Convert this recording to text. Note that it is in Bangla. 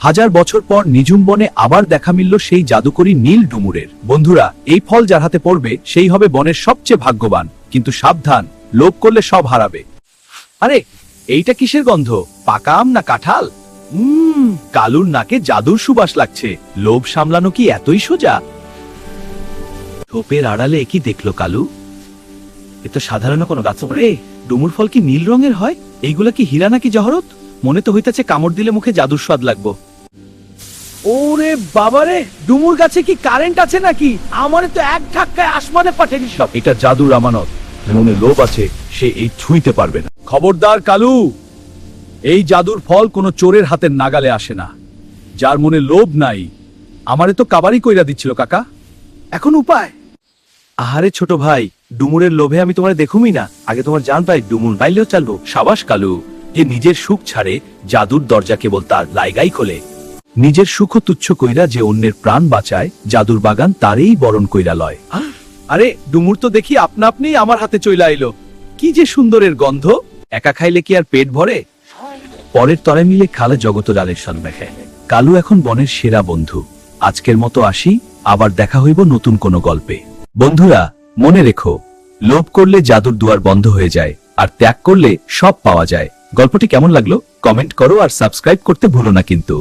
হাজার বছর পর নিঝুম বনে আবার দেখা মিলল সেই জাদুকরী নীল ডুমুরের। বন্ধুরা, এই ফল যার হাতে পড়বে সেই হবে বনের সবচেয়ে ভাগ্যবান। কিন্তু সাবধান, লোভ করলে সব হারাবে। আরে, এইটা কিসের গন্ধ? পাকা আম না কাঁঠাল? কালুর নাকে জাদুর সুবাস লাগছে। লোভ সামলানো কি এতই সোজা? ঝোপের আড়ালে কি দেখলো কালু? এ তো সাধারণ কোনো গাছ। রে, ডুমুর ফল কি নীল রঙের হয়? এইগুলা কি হীরা নাকি জহরত? মনে তো হইতাছে কামড় দিলে মুখে জাদুর স্বাদ লাগবো। ওরে বাবারে, ডুমুর গাছে কি কারেন্ট আছে নাকি? আমারে তো এক ধাক্কায় আসমানে পাঠিয়ে দিস। এটা জাদুর আমানত। মনে লোভ আছে, সে এই ছুঁইতে পারবে না। খবরদার কালু, এই জাদুর ফল কোনো চোরের হাতের নাগালে আসে না। যার মনে লোভ নাই, আমারে তো কাবারি কইরা দিচ্ছিল কাকা। এখন উপায়? আহারে ছোট ভাই, ডুমুরের লোভে আমি তোমার দেখুমই না। আগে তোমার জান পাই, ডুমুর পাইলেও চালবো। সাবাস কালু, যে নিজের সুখ ছাড়ে জাদুর দরজা কেবল তার লাইগাই খোলে। নিজের সুখ তুচ্ছ কইরা যে অন্যের প্রাণ বাঁচায়, জাদুর বাগান তারই বরণ কইরা লয়। আরে, ডুমুর তো দেখি আপনা আপনি আমার হাতে চইলা আইলো। কি যে সুন্দরের গন্ধ! একা খাইলে কি আর পেট ভরে? পরের তরে মিলে খালে জগত ডালের সন দেখে। কালু এখন বনের সেরা বন্ধু। আজকের মতো আসি, আবার দেখা হইব নতুন কোনো গল্পে। বন্ধুরা, মনে রেখো, লোভ করলে জাদুর দুয়ার বন্ধ হয়ে যায়, আর ত্যাগ করলে সব পাওয়া যায়। গল্পটি কেমন লাগলো কমেন্ট করো, আর সাবস্ক্রাইব করতে ভুলো না কিন্তু।